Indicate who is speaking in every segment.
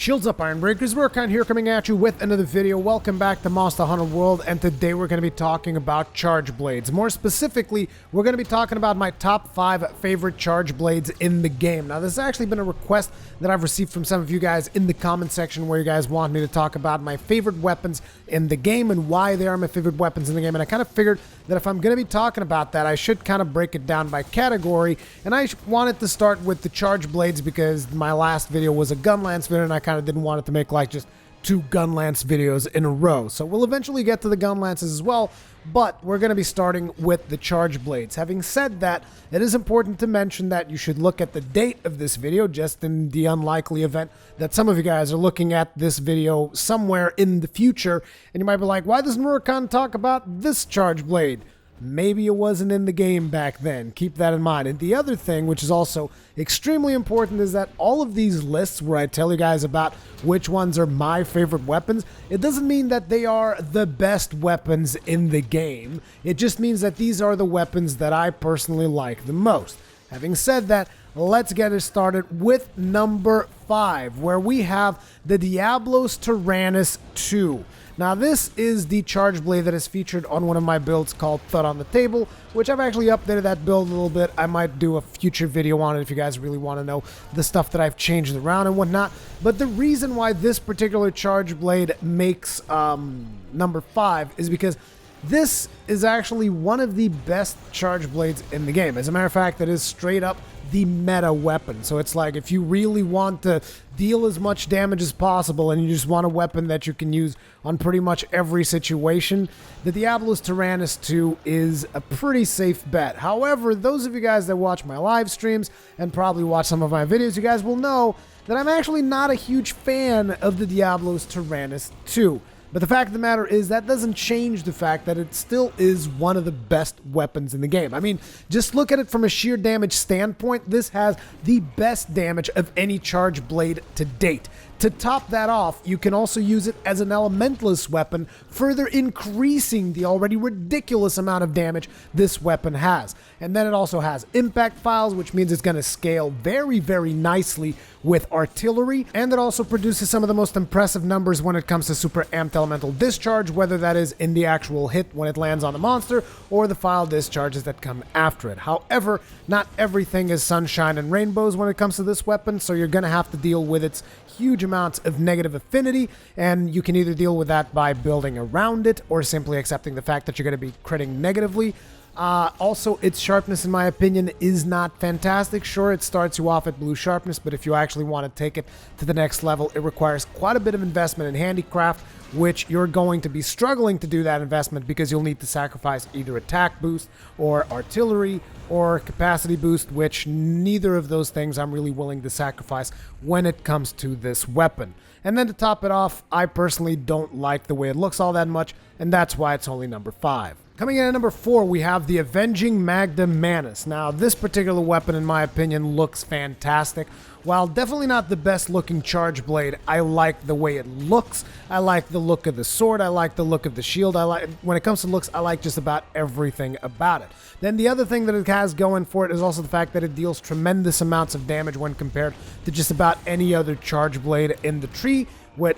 Speaker 1: Shields up, Iron Breakers. Rurikhan here coming at you with another video. Welcome back to Monster Hunter World, and today we're going to be talking about charge blades. More specifically, we're going to be talking about my top 5 favorite charge blades in the game. Now, this has actually been a request that I've received from some of you guys in the comment section where you guys want me to talk about my favorite weapons in the game and why they are my favorite weapons in the game. And I kind of figured that if I'm going to be talking about that, I should kind of break it down by category. And I wanted to start with the charge blades because my last video was a gun lance video, and I kind of didn't want it to make like just 2 gun lance videos in a row. So we'll eventually get to the gun lances as well, but we're going to be starting with the charge blades. Having said that, it is important to mention that you should look at the date of this video, just in the unlikely event that some of you guys are looking at this video somewhere in the future, and you might be like, why doesn't Rurikhan talk about this charge blade? Maybe it wasn't in the game back then. Keep that in mind. And the other thing, which is also extremely important, is that all of these lists where I tell you guys about which ones are my favorite weapons, it doesn't mean that they are the best weapons in the game. It just means that these are the weapons that I personally like the most. Having said that, let's get it started with number 5, where we have the Diablos Tyrannis 2. Now, this is the charge blade that is featured on one of my builds called Thud on the Table, which I've actually updated that build a little bit. I might do a future video on it if you guys really want to know the stuff that I've changed around and whatnot. But the reason why this particular charge blade makes number 5 is because this is actually one of the best charge blades in the game. As a matter of fact, it is straight up the meta weapon. So it's like if you really want to deal as much damage as possible and you just want a weapon that you can use on pretty much every situation, the Diablos Tyrannis 2 is a pretty safe bet. However, those of you guys that watch my live streams and probably watch some of my videos, you guys will know that I'm actually not a huge fan of the Diablos Tyrannis 2. But the fact of the matter is that doesn't change the fact that it still is one of the best weapons in the game. I mean, just look at it from a sheer damage standpoint. This has the best damage of any charge blade to date. To top that off, you can also use it as an elementalist weapon, further increasing the already ridiculous amount of damage this weapon has. And then it also has impact files, which means it's going to scale very, very nicely with artillery. And it also produces some of the most impressive numbers when it comes to super amped elemental discharge, whether that is in the actual hit when it lands on the monster or the file discharges that come after it. However, not everything is sunshine and rainbows when it comes to this weapon, so you're going to have to deal with its huge amounts of negative affinity, and you can either deal with that by building around it or simply accepting the fact that you're going to be critting negatively. Also, its sharpness, in my opinion, is not fantastic. Sure, it starts you off at blue sharpness, but if you actually want to take it to the next level, it requires quite a bit of investment in handicraft, which you're going to be struggling to do that investment because you'll need to sacrifice either attack boost or artillery or capacity boost, which neither of those things I'm really willing to sacrifice when it comes to this weapon. And then to top it off, I personally don't like the way it looks all that much, and that's why it's only number 5. Coming in at number 4, we have the Avenging Magda Manus. Now, this particular weapon, in my opinion, looks fantastic. While definitely not the best looking charge blade, I like the way it looks. I like the look of the sword. I like the look of the shield. When it comes to looks, I like just about everything about it. Then the other thing that it has going for it is also the fact that it deals tremendous amounts of damage when compared to just about any other charge blade in the tree,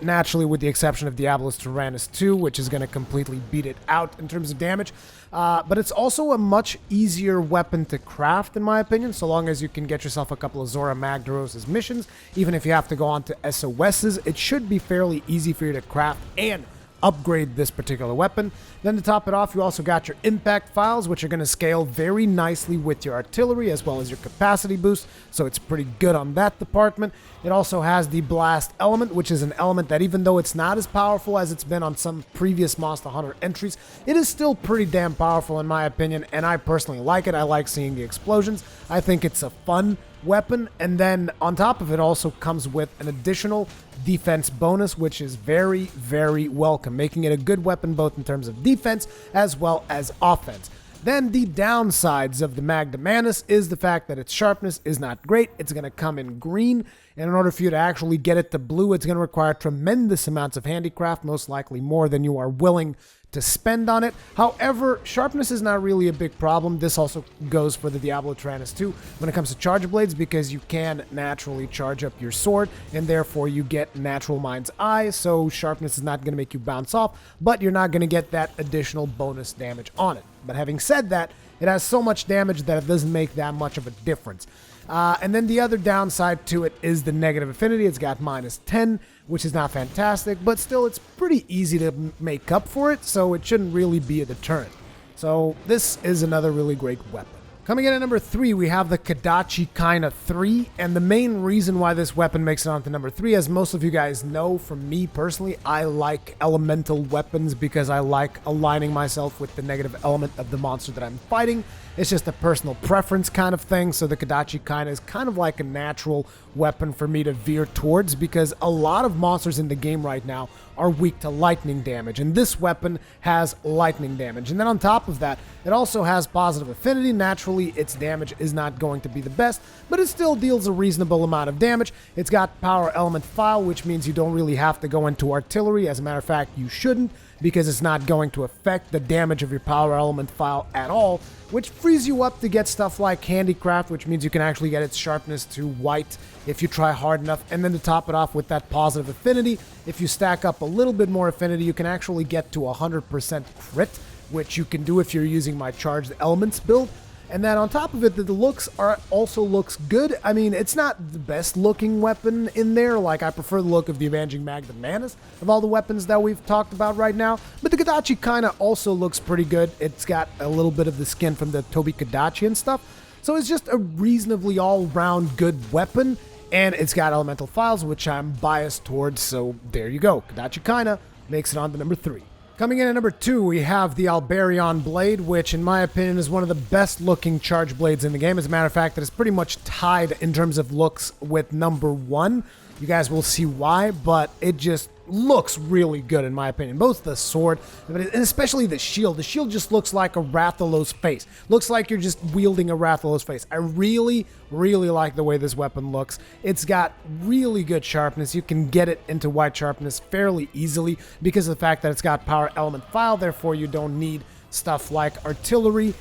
Speaker 1: naturally with the exception of Diablos Tyrannis 2, which is going to completely beat it out in terms of damage. But it's also a much easier weapon to craft, in my opinion, so long as you can get yourself a couple of Zora Magdaros' missions. Even if you have to go on to SOS's, it should be fairly easy for you to craft and upgrade this particular weapon. Then to top it off, you also got your impact files, which are going to scale very nicely with your artillery as well as your capacity boost, so it's pretty good on that department. It also has the blast element, which is an element that, even though it's not as powerful as it's been on some previous Monster Hunter entries, it is still pretty damn powerful in my opinion, and I personally like it. I like seeing the explosions. I think it's a fun weapon, and then on top of it also comes with an additional defense bonus, which is very, very welcome, making it a good weapon both in terms of defense as well as offense. Then the downsides of the Magda Manus is the fact that its sharpness is not great. It's going to come in green, and in order for you to actually get it to blue, it's going to require tremendous amounts of handicraft, most likely more than you are willing to spend on it. However, sharpness is not really a big problem. This also goes for the Diablo Tyrannis too when it comes to charge blades, because you can naturally charge up your sword and therefore you get natural mind's eye, so sharpness is not going to make you bounce off, but you're not going to get that additional bonus damage on it. But having said that, it has so much damage that it doesn't make that much of a difference. And then the other downside to it is the negative affinity. It's got -10, which is not fantastic, but still it's pretty easy to make up for it, so it shouldn't really be a deterrent. So this is another really great weapon. Coming in at number 3, we have the Kodachi Kaina 3, and the main reason why this weapon makes it onto number 3, as most of you guys know, from me personally, I like elemental weapons because I like aligning myself with the negative element of the monster that I'm fighting. It's just a personal preference kind of thing, so the Kodachi Kaina is kind of like a natural weapon for me to veer towards, because a lot of monsters in the game right now are weak to lightning damage, and this weapon has lightning damage. And then on top of that, it also has positive affinity. Naturally, its damage is not going to be the best, but it still deals a reasonable amount of damage. It's got power element file, which means you don't really have to go into artillery. As a matter of fact, you shouldn't, because it's not going to affect the damage of your power element file at all, which frees you up to get stuff like handicraft, which means you can actually get its sharpness to white if you try hard enough. And then to top it off with that positive affinity, if you stack up a little bit more affinity, you can actually get to 100% crit, which you can do if you're using my charged elements build. And then on top of it, the looks also looks good. I mean, it's not the best looking weapon in there. Like, I prefer the look of the Avenging Magda Manus of all the weapons that we've talked about right now. But the Kodachi Kaina also looks pretty good. It's got a little bit of the skin from the Toby Kodachi and stuff. So it's just a reasonably all-round good weapon. And it's got elemental files, which I'm biased towards. So there you go. Kodachi Kaina makes it on to number 3. Coming in at number 2, we have the Albrion blade, which in my opinion is one of the best looking charge blades in the game. As a matter of fact, it is pretty much tied in terms of looks with number 1. You guys will see why, but it just looks really good in my opinion. Both the sword, and especially the shield. The shield just looks like a Rathalos face. Looks like you're just wielding a Rathalos face. I really, really like the way this weapon looks. It's got really good sharpness. You can get it into white sharpness fairly easily because of the fact that it's got power element file. Therefore, you don't need stuff like artillery,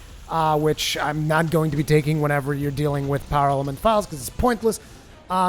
Speaker 1: which I'm not going to be taking whenever you're dealing with power element files because it's pointless.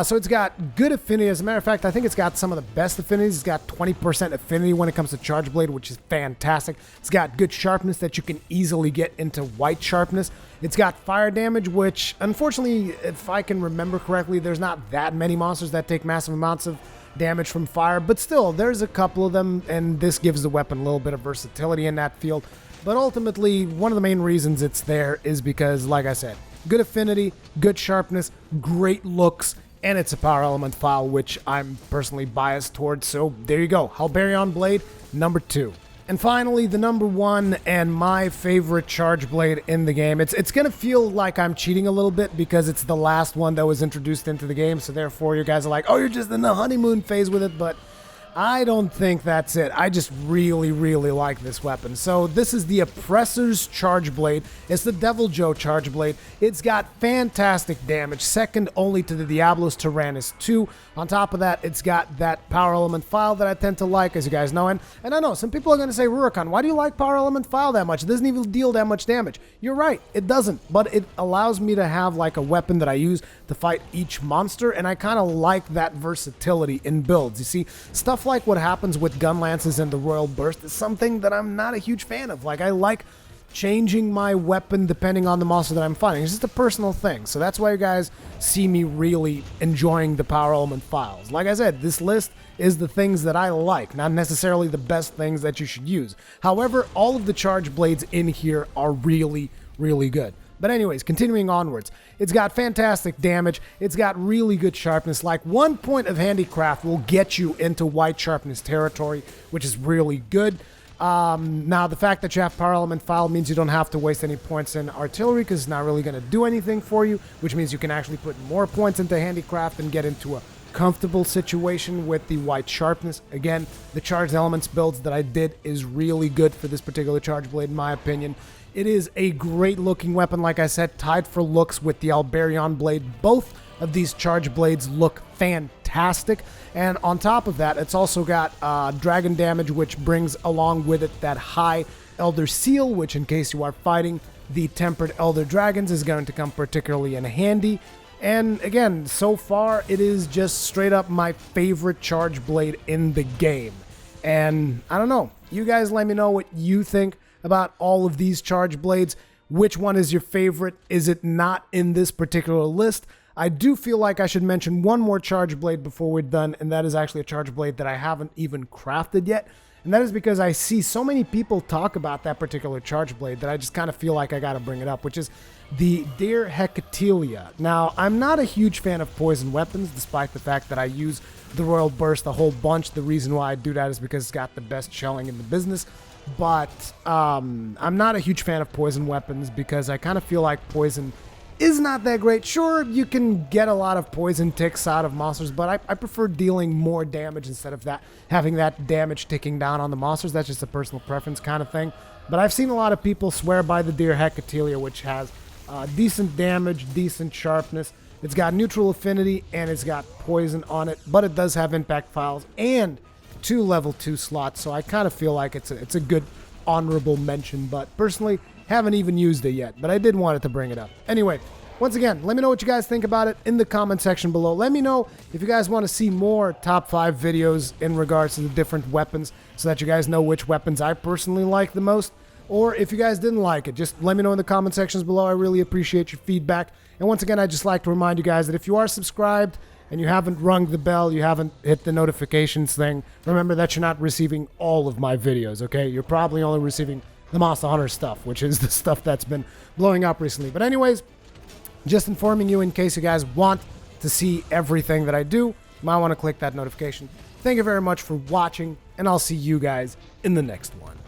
Speaker 1: So it's got good affinity. As a matter of fact, I think it's got some of the best affinities. It's got 20% affinity when it comes to charge blade, which is fantastic. It's got good sharpness that you can easily get into white sharpness. It's got fire damage, which unfortunately, if I can remember correctly, there's not that many monsters that take massive amounts of damage from fire, but still, there's a couple of them, and this gives the weapon a little bit of versatility in that field. But ultimately, one of the main reasons it's there is because, like I said, good affinity, good sharpness, great looks, and it's a power element file, which I'm personally biased towards. So there you go. Albrion blade, number 2. And finally, the number 1 and my favorite charge blade in the game. It's going to feel like I'm cheating a little bit because it's the last one that was introduced into the game. So therefore, you guys are like, oh, you're just in the honeymoon phase with it. But I don't think that's it. I just really, really like this weapon. So this is the Oppressor's Charge Blade. It's the Devil Joe Charge Blade. It's got fantastic damage, second only to the Diablos Tyrannis 2. On top of that, it's got that power element file that I tend to like, as you guys know. And I know, some people are going to say, Rurikhan, why do you like power element file that much? It doesn't even deal that much damage. You're right, it doesn't. But it allows me to have like a weapon that I use to fight each monster. And I kind of like that versatility in builds. You see, stuff like what happens with gun lances and the royal burst is something that I'm not a huge fan of. Like, I like changing my weapon depending on the monster that I'm fighting. It's just a personal thing. So that's why you guys see me really enjoying the power element files. Like I said, this list is the things that I like, not necessarily the best things that you should use. However, all of the charge blades in here are really, really good. But anyways, continuing onwards, it's got fantastic damage. It's got really good sharpness. Like, 1 point of handicraft will get you into white sharpness territory, which is really good. Now, the fact that you have power element file means you don't have to waste any points in artillery because it's not really going to do anything for you, which means you can actually put more points into handicraft and get into a comfortable situation with the white sharpness. Again, the charged elements builds that I did is really good for this particular charge blade, in my opinion. It is a great looking weapon, like I said, tied for looks with the Albrion blade. Both of these charge blades look fantastic, and on top of that, it's also got dragon damage, which brings along with it that high Elder Seal, which in case you are fighting the tempered Elder Dragons is going to come particularly in handy. And again, so far it is just straight up my favorite charge blade in the game. And I don't know, you guys let me know what you think about all of these charge blades. Which one is your favorite? Is it not in this particular list? I do feel like I should mention one more charge blade before we're done, and that is actually a charge blade that I haven't even crafted yet. And that is because I see so many people talk about that particular charge blade that I just kind of feel like I got to bring it up, which is the Deer Hecatelia. Now, I'm not a huge fan of poison weapons, despite the fact that I use the Royal Burst a whole bunch. The reason why I do that is because it's got the best shelling in the business. But I'm not a huge fan of poison weapons because I kind of feel like poison is not that great. Sure, you can get a lot of poison ticks out of monsters, but I prefer dealing more damage instead of that having that damage ticking down on the monsters. That's just a personal preference kind of thing. But I've seen a lot of people swear by the Deer Hecatelia, which has decent damage, decent sharpness. It's got neutral affinity, and it's got poison on it, but it does have impact files and 2 level 2 slots, so I kind of feel like it's a good honorable mention, but personally, haven't even used it yet, but I did want it to bring it up. Anyway, once again, let me know what you guys think about it in the comment section below. Let me know if you guys want to see more top 5 videos in regards to the different weapons so that you guys know which weapons I personally like the most. Or if you guys didn't like it, just let me know in the comment sections below. I really appreciate your feedback. And once again, I'd just like to remind you guys that if you are subscribed and you haven't rung the bell, you haven't hit the notifications thing, remember that you're not receiving all of my videos, okay? You're probably only receiving the Monster Hunter stuff, which is the stuff that's been blowing up recently. But anyways, just informing you in case you guys want to see everything that I do, you might want to click that notification. Thank you very much for watching, and I'll see you guys in the next one.